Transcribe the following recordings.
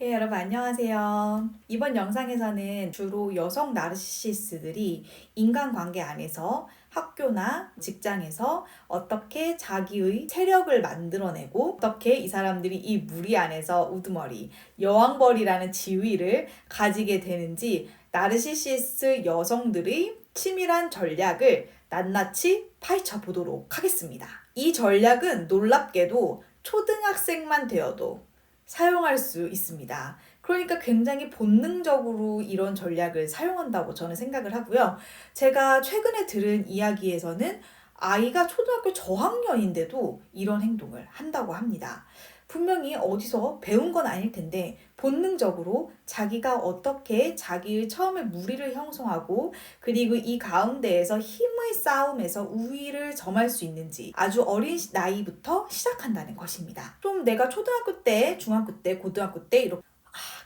네, 여러분 안녕하세요. 이번 영상에서는 주로 여성 나르시시스트들이 인간관계 안에서 학교나 직장에서 어떻게 자기의 세력을 만들어내고 어떻게 이 사람들이 이 무리 안에서 우두머리, 여왕벌이라는 지위를 가지게 되는지 나르시시스트 여성들의 치밀한 전략을 낱낱이 파헤쳐 보도록 하겠습니다. 이 전략은 놀랍게도 초등학생만 되어도 사용할 수 있습니다. 그러니까 굉장히 본능적으로 이런 전략을 사용한다고 저는 생각을 하고요. 제가 최근에 들은 이야기에서는 아이가 초등학교 저학년인데도 이런 행동을 한다고 합니다. 분명히 어디서 배운 건 아닐 텐데 본능적으로 자기가 어떻게 자기의 처음에 무리를 형성하고 그리고 이 가운데에서 힘의 싸움에서 우위를 점할 수 있는지 아주 어린 나이부터 시작한다는 것입니다. 좀 내가 초등학교 때, 중학교 때, 고등학교 때 이렇게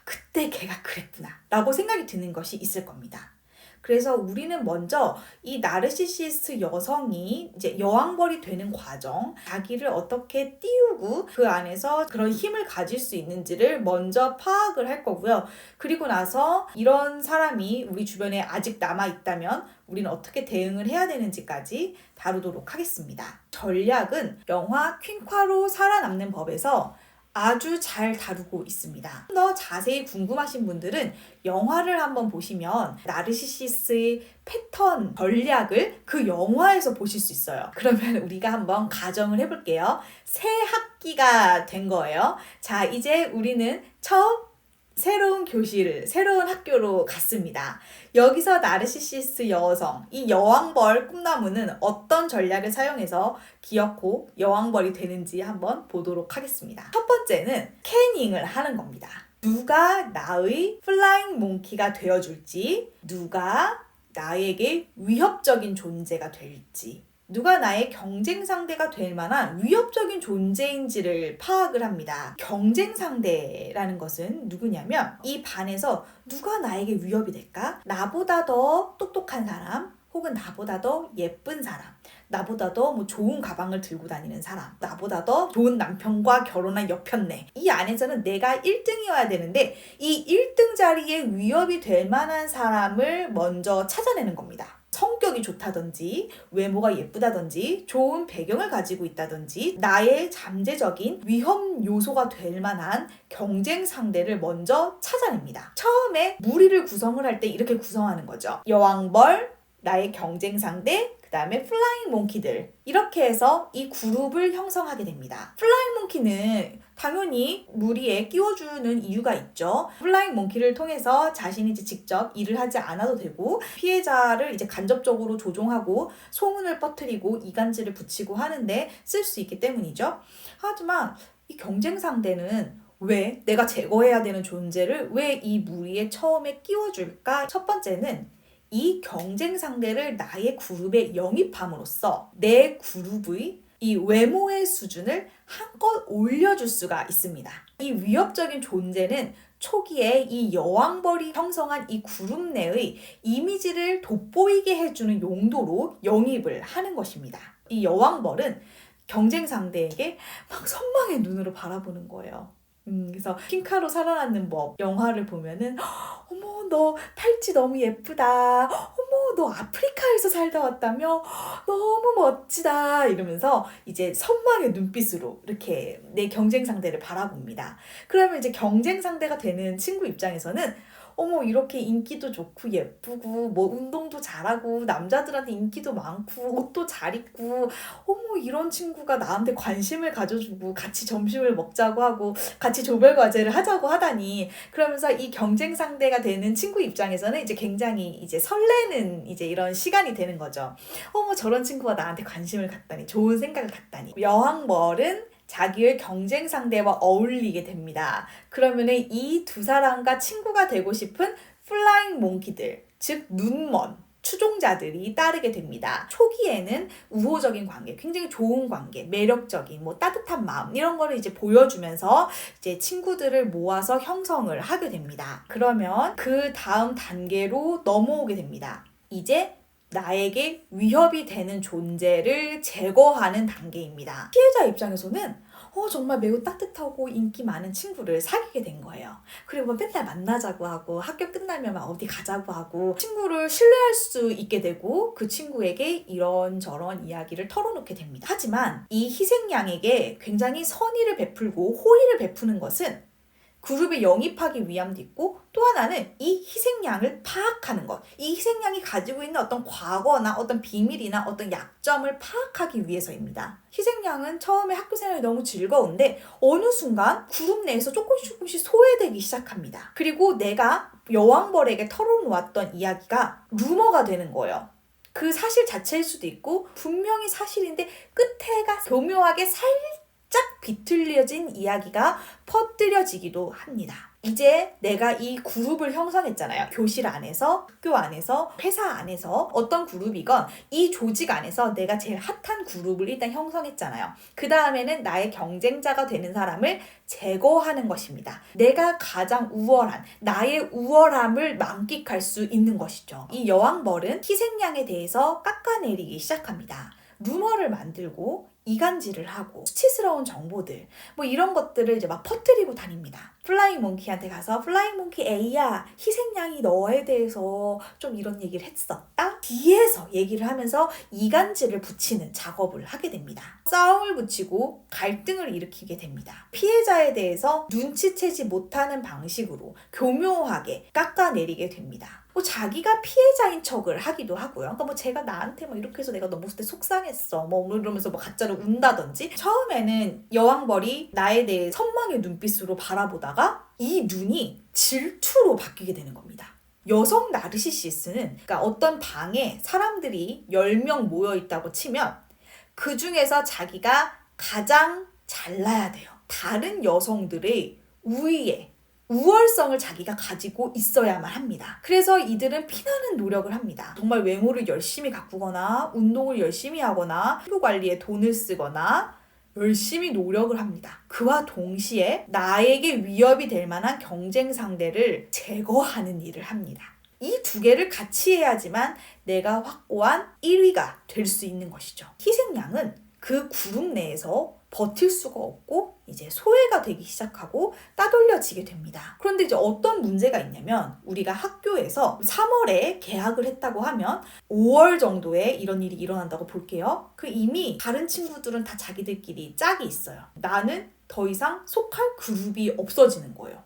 그때 걔가 그랬구나 라고 생각이 드는 것이 있을 겁니다. 그래서 우리는 먼저 이 나르시시스트 여성이 이제 여왕벌이 되는 과정, 자기를 어떻게 띄우고 그 안에서 그런 힘을 가질 수 있는지를 먼저 파악을 할 거고요. 그리고 나서 이런 사람이 우리 주변에 아직 남아있다면 우리는 어떻게 대응을 해야 되는지까지 다루도록 하겠습니다. 전략은 영화 퀸카로 살아남는 법에서 아주 잘 다루고 있습니다. 더 자세히 궁금하신 분들은 영화를 한번 보시면 나르시시스의 패턴, 전략을 그 영화에서 보실 수 있어요. 그러면 우리가 한번 가정을 해볼게요. 새 학기가 된 거예요. 자, 이제 우리는 처음 새로운 교실, 새로운 학교로 갔습니다. 여기서 나르시시스트 여성, 이 여왕벌 꿈나무는 어떤 전략을 사용해서 기어코 여왕벌이 되는지 한번 보도록 하겠습니다. 첫 번째는 캐닝을 하는 겁니다. 누가 나의 플라잉 몽키가 되어줄지, 누가 나에게 위협적인 존재가 될지, 누가 나의 경쟁 상대가 될 만한 위협적인 존재인지를 파악을 합니다. 경쟁 상대라는 것은 누구냐면 이 반에서 누가 나에게 위협이 될까? 나보다 더 똑똑한 사람, 혹은 나보다 더 예쁜 사람, 나보다 더 좋은 가방을 들고 다니는 사람, 나보다 더 좋은 남편과 결혼한 여편네. 이 안에서는 내가 1등이어야 되는데 이 1등 자리에 위협이 될 만한 사람을 먼저 찾아내는 겁니다. 성격이 좋다든지 외모가 예쁘다든지 좋은 배경을 가지고 있다든지 나의 잠재적인 위험 요소가 될 만한 경쟁 상대를 먼저 찾아냅니다. 처음에 무리를 구성을 할 때 이렇게 구성하는 거죠. 여왕벌, 나의 경쟁 상대, 그 다음에 플라잉 몽키들, 이렇게 해서 이 그룹을 형성하게 됩니다. 플라잉 몽키는 당연히 무리에 끼워주는 이유가 있죠. 플라잉 몽키를 통해서 자신이 이제 직접 일을 하지 않아도 되고 피해자를 이제 간접적으로 조종하고 소문을 퍼뜨리고 이간질을 붙이고 하는데 쓸 수 있기 때문이죠. 하지만 이 경쟁 상대는 왜 내가 제거해야 되는 존재를 왜 이 무리에 처음에 끼워줄까? 첫 번째는 이 경쟁 상대를 나의 그룹에 영입함으로써 내 그룹의 이 외모의 수준을 한껏 올려줄 수가 있습니다. 이 위협적인 존재는 초기에 이 여왕벌이 형성한 이 그룹 내의 이미지를 돋보이게 해주는 용도로 영입을 하는 것입니다. 이 여왕벌은 경쟁 상대에게 막 선망의 눈으로 바라보는 거예요. 그래서 퀸카로 살아남는 법 영화를 보면은 어머 너 팔찌 너무 예쁘다, 어머 너 아프리카에서 살다 왔다며, 너무 멋지다 이러면서 이제 선망의 눈빛으로 이렇게 내 경쟁 상대를 바라봅니다. 그러면 이제 경쟁 상대가 되는 친구 입장에서는 어머 이렇게 인기도 좋고 예쁘고 뭐 운동도 잘하고 남자들한테 인기도 많고 옷도 잘 입고 어머 이런 친구가 나한테 관심을 가져주고 같이 점심을 먹자고 하고 같이 조별 과제를 하자고 하다니, 그러면서 이 경쟁 상대가 되는 친구 입장에서는 이제 굉장히 이제 설레는 이제 이런 시간이 되는 거죠. 어머 저런 친구가 나한테 관심을 갖다니, 좋은 생각을 갖다니. 여왕벌은 자기의 경쟁 상대와 어울리게 됩니다. 그러면은 이 두 사람과 친구가 되고 싶은 플라잉 몽키들, 즉 눈먼 추종자들이 따르게 됩니다. 초기에는 우호적인 관계, 굉장히 좋은 관계, 매력적인 따뜻한 마음 이런 거를 이제 보여주면서 이제 친구들을 모아서 형성을 하게 됩니다. 그러면 그 다음 단계로 넘어오게 됩니다. 이제 나에게 위협이 되는 존재를 제거하는 단계입니다. 피해자 입장에서는 정말 매우 따뜻하고 인기 많은 친구를 사귀게 된 거예요. 그리고 맨날 만나자고 하고 학교 끝나면 막 어디 가자고 하고 친구를 신뢰할 수 있게 되고 그 친구에게 이런저런 이야기를 털어놓게 됩니다. 하지만 이 희생양에게 굉장히 선의를 베풀고 호의를 베푸는 것은 그룹에 영입하기 위함도 있고 또 하나는 이 희생양을 파악하는 것. 이 희생양이 가지고 있는 어떤 과거나 어떤 비밀이나 어떤 약점을 파악하기 위해서입니다. 희생양은 처음에 학교 생활이 너무 즐거운데 어느 순간 그룹 내에서 조금씩 소외되기 시작합니다. 그리고 내가 여왕벌에게 털어놓았던 이야기가 루머가 되는 거예요. 그 사실 자체일 수도 있고 분명히 사실인데 끝에가 교묘하게 살짝 비틀려진 이야기가 퍼뜨려지기도 합니다. 이제 내가 이 그룹을 형성했잖아요. 교실 안에서, 학교 안에서, 회사 안에서 어떤 그룹이건 이 조직 안에서 내가 제일 핫한 그룹을 일단 형성했잖아요. 그 다음에는 나의 경쟁자가 되는 사람을 제거하는 것입니다. 내가 가장 우월한, 나의 우월함을 만끽할 수 있는 것이죠. 이 여왕벌은 희생양에 대해서 깎아내리기 시작합니다. 루머를 만들고 이간질을 하고 수치스러운 정보들 이런 것들을 이제 막 퍼뜨리고 다닙니다. 플라잉 몽키한테 가서 플라잉 몽키 A야, 희생양이 너에 대해서 좀 이런 얘기를 했었다? 뒤에서 얘기를 하면서 이간질을 붙이는 작업을 하게 됩니다. 싸움을 붙이고 갈등을 일으키게 됩니다. 피해자에 대해서 눈치채지 못하는 방식으로 교묘하게 깎아내리게 됩니다. 자기가 피해자인 척을 하기도 하고요. 그러니까 제가 나한테 이렇게 해서 내가 너 봤을 때 속상했어. 이러면서 가짜로 운다든지. 처음에는 여왕벌이 나에 대해 선망의 눈빛으로 바라보다가 이 눈이 질투로 바뀌게 되는 겁니다. 여성 나르시시스는 그러니까 어떤 방에 사람들이 10명 모여 있다고 치면 그 중에서 자기가 가장 잘나야 돼요. 다른 여성들의 우위에 우월성을 자기가 가지고 있어야만 합니다. 그래서 이들은 피나는 노력을 합니다. 정말 외모를 열심히 가꾸거나 운동을 열심히 하거나 피부 관리에 돈을 쓰거나 열심히 노력을 합니다. 그와 동시에 나에게 위협이 될 만한 경쟁 상대를 제거하는 일을 합니다. 이 두 개를 같이 해야지만 내가 확고한 1위가 될 수 있는 것이죠. 희생양은 그 그룹 내에서 버틸 수가 없고 이제 소외가 되기 시작하고 따돌려지게 됩니다. 그런데 이제 어떤 문제가 있냐면 우리가 학교에서 3월에 개학을 했다고 하면 5월 정도에 이런 일이 일어난다고 볼게요. 이미 다른 친구들은 다 자기들끼리 짝이 있어요. 나는 더 이상 속할 그룹이 없어지는 거예요.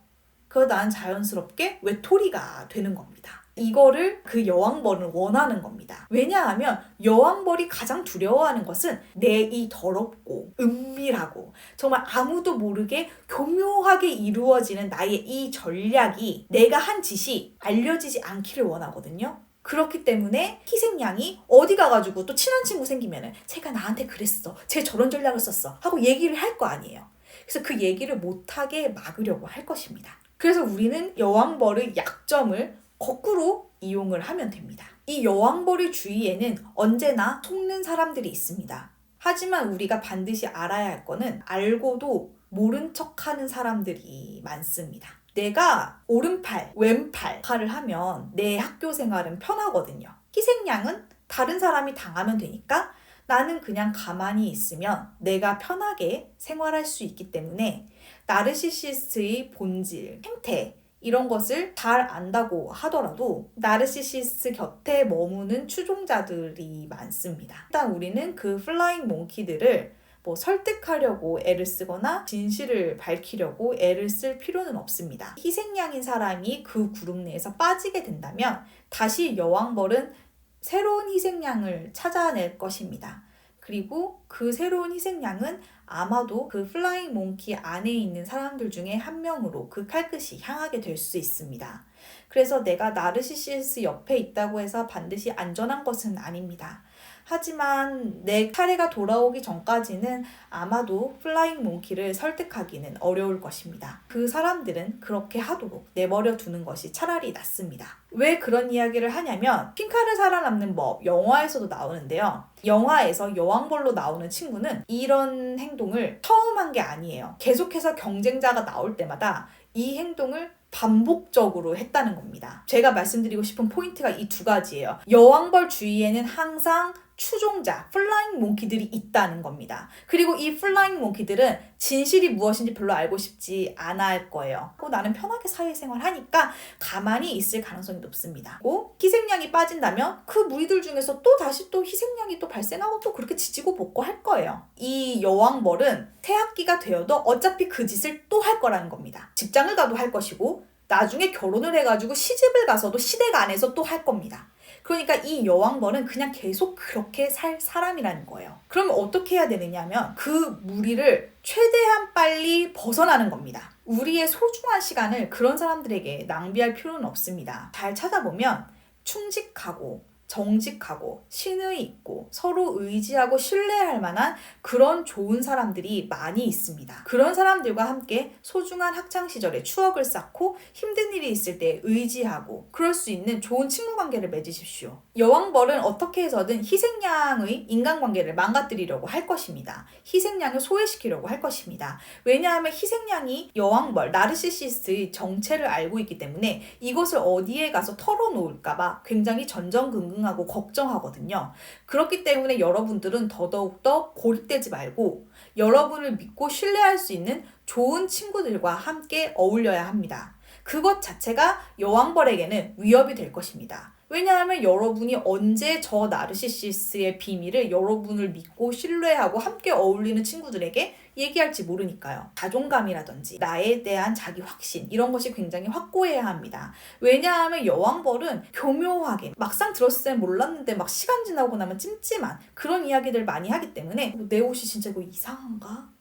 그래서 난 자연스럽게 외톨이가 되는 겁니다. 이거를 그 여왕벌은 원하는 겁니다. 왜냐하면 여왕벌이 가장 두려워하는 것은 내 이 더럽고 은밀하고 정말 아무도 모르게 교묘하게 이루어지는 나의 이 전략이 내가 한 짓이 알려지지 않기를 원하거든요. 그렇기 때문에 희생양이 어디 가가지고 또 친한 친구 생기면은 쟤가 나한테 그랬어, 쟤 저런 전략을 썼어 하고 얘기를 할 거 아니에요. 그래서 그 얘기를 못하게 막으려고 할 것입니다. 그래서 우리는 여왕벌의 약점을 거꾸로 이용을 하면 됩니다. 이 여왕벌의 주위에는 언제나 속는 사람들이 있습니다. 하지만 우리가 반드시 알아야 할 거는 알고도 모른 척하는 사람들이 많습니다. 내가 오른팔, 왼팔 역할을 하면 내 학교 생활은 편하거든요. 희생양은 다른 사람이 당하면 되니까 나는 그냥 가만히 있으면 내가 편하게 생활할 수 있기 때문에 나르시시스트의 본질, 행태 이런 것을 잘 안다고 하더라도 나르시시스트 곁에 머무는 추종자들이 많습니다. 일단 우리는 그 플라잉 몽키들을 설득하려고 애를 쓰거나 진실을 밝히려고 애를 쓸 필요는 없습니다. 희생양인 사람이 그 그룹 내에서 빠지게 된다면 다시 여왕벌은 새로운 희생양을 찾아낼 것입니다. 그리고 그 새로운 희생양은 아마도 그 플라잉 몽키 안에 있는 사람들 중에 한 명으로 그 칼끝이 향하게 될 수 있습니다. 그래서 내가 나르시시스 옆에 있다고 해서 반드시 안전한 것은 아닙니다. 하지만 내 차례가 돌아오기 전까지는 아마도 플라잉 몽키를 설득하기는 어려울 것입니다. 그 사람들은 그렇게 하도록 내버려 두는 것이 차라리 낫습니다. 왜 그런 이야기를 하냐면 핑카르 살아남는 법 영화에서도 나오는데요. 영화에서 여왕벌로 나오는 친구는 이런 행동을 처음 한 게 아니에요. 계속해서 경쟁자가 나올 때마다 이 행동을 반복적으로 했다는 겁니다. 제가 말씀드리고 싶은 포인트가 이 두 가지예요. 여왕벌 주위에는 항상 추종자, 플라잉 몽키들이 있다는 겁니다. 그리고 이 플라잉 몽키들은 진실이 무엇인지 별로 알고 싶지 않아 할 거예요. 나는 편하게 사회생활 하니까 가만히 있을 가능성이 높습니다. 그리고 희생양이 빠진다면 그 무리들 중에서 또 다시 또 희생양이 또 발생하고 또 그렇게 지지고 볶고 할 거예요. 이 여왕벌은 태학기가 되어도 어차피 그 짓을 또 할 거라는 겁니다. 직장을 가도 할 것이고 나중에 결혼을 해가지고 시집을 가서도 시댁 안에서 또 할 겁니다. 그러니까 이 여왕벌은 그냥 계속 그렇게 살 사람이라는 거예요. 그럼 어떻게 해야 되느냐 하면 그 무리를 최대한 빨리 벗어나는 겁니다. 우리의 소중한 시간을 그런 사람들에게 낭비할 필요는 없습니다. 잘 찾아보면 충직하고 정직하고 신의 있고 서로 의지하고 신뢰할 만한 그런 좋은 사람들이 많이 있습니다. 그런 사람들과 함께 소중한 학창시절의 추억을 쌓고 힘든 일이 있을 때 의지하고 그럴 수 있는 좋은 친구관계를 맺으십시오. 여왕벌은 어떻게 해서든 희생양의 인간관계를 망가뜨리려고 할 것입니다. 희생양을 소외시키려고 할 것입니다. 왜냐하면 희생양이 여왕벌, 나르시시스트의 정체를 알고 있기 때문에 이것을 어디에 가서 털어놓을까봐 굉장히 전전긍긍하고 걱정하거든요. 그렇기 때문에 여러분들은 더더욱더 고립되지 말고 여러분을 믿고 신뢰할 수 있는 좋은 친구들과 함께 어울려야 합니다. 그것 자체가 여왕벌에게는 위협이 될 것입니다. 왜냐하면 여러분이 언제 저 나르시시스의 비밀을 여러분을 믿고 신뢰하고 함께 어울리는 친구들에게 얘기할지 모르니까요. 자존감이라든지 나에 대한 자기 확신 이런 것이 굉장히 확고해야 합니다. 왜냐하면 여왕벌은 교묘하게 막상 들었을 땐 몰랐는데 막 시간 지나고 나면 찜찜한 그런 이야기들 많이 하기 때문에 내 옷이 진짜 이거 이상한가?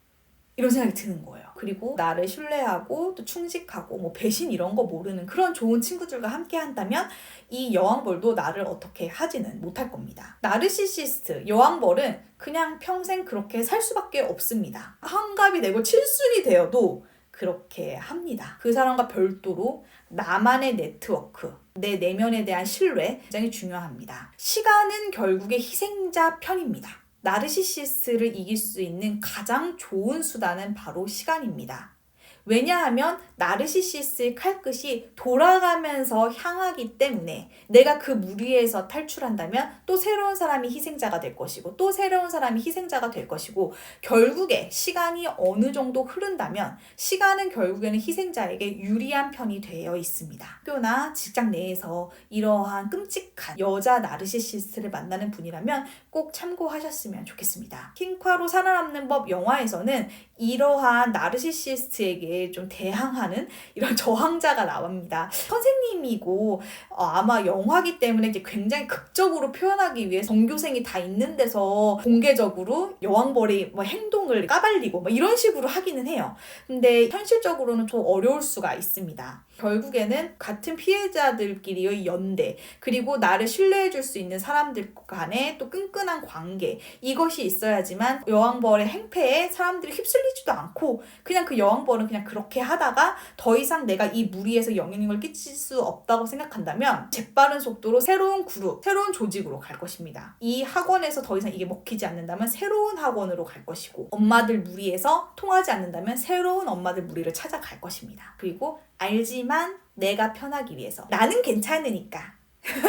이런 생각이 드는 거예요. 그리고 나를 신뢰하고 또 충직하고 뭐 배신 이런 거 모르는 그런 좋은 친구들과 함께 한다면 이 여왕벌도 나를 어떻게 하지는 못할 겁니다. 나르시시스트, 여왕벌은 그냥 평생 그렇게 살 수밖에 없습니다. 환갑이 되고 칠순이 되어도 그렇게 합니다. 그 사람과 별도로 나만의 네트워크, 내 내면에 대한 신뢰 굉장히 중요합니다. 시간은 결국에 희생자 편입니다. 나르시시스트를 이길 수 있는 가장 좋은 수단은 바로 시간입니다. 왜냐하면 나르시시스의 칼끝이 돌아가면서 향하기 때문에 내가 그 무리에서 탈출한다면 또 새로운 사람이 희생자가 될 것이고 또 새로운 사람이 희생자가 될 것이고 결국에 시간이 어느 정도 흐른다면 시간은 결국에는 희생자에게 유리한 편이 되어 있습니다. 학교나 직장 내에서 이러한 끔찍한 여자 나르시시스트를 만나는 분이라면 꼭 참고하셨으면 좋겠습니다. 킹콰로 살아남는 법 영화에서는 이러한 나르시시스트에게 좀 대항하는 이런 저항자가 나옵니다. 선생님이고 아마 영화기 때문에 이제 굉장히 극적으로 표현하기 위해 전교생이 다 있는 데서 공개적으로 여왕벌의 뭐 행동을 까발리고 뭐 이런 식으로 하기는 해요. 근데 현실적으로는 좀 어려울 수가 있습니다. 결국에는 같은 피해자들끼리의 연대 그리고 나를 신뢰해줄 수 있는 사람들 간의 또 끈끈한 관계 이것이 있어야지만 여왕벌의 행패에 사람들이 휩쓸리지도 않고 그냥 그 여왕벌은 그냥 그렇게 하다가 더 이상 내가 이 무리에서 영향력을 끼칠 수 없다고 생각한다면 재빠른 속도로 새로운 그룹, 새로운 조직으로 갈 것입니다. 이 학원에서 더 이상 이게 먹히지 않는다면 새로운 학원으로 갈 것이고 엄마들 무리에서 통하지 않는다면 새로운 엄마들 무리를 찾아갈 것입니다. 그리고 알지만 내가 편하기 위해서 나는 괜찮으니까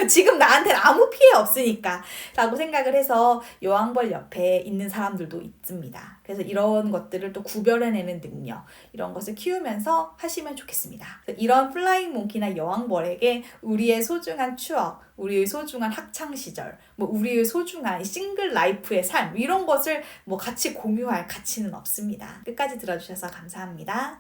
지금 나한테는 아무 피해 없으니까 라고 생각을 해서 여왕벌 옆에 있는 사람들도 있습니다. 그래서 이런 것들을 또 구별해내는 능력 이런 것을 키우면서 하시면 좋겠습니다. 이런 플라잉 몽키나 여왕벌에게 우리의 소중한 추억 우리의 소중한 학창시절 뭐 우리의 소중한 싱글 라이프의 삶 이런 것을 뭐 같이 공유할 가치는 없습니다. 끝까지 들어주셔서 감사합니다.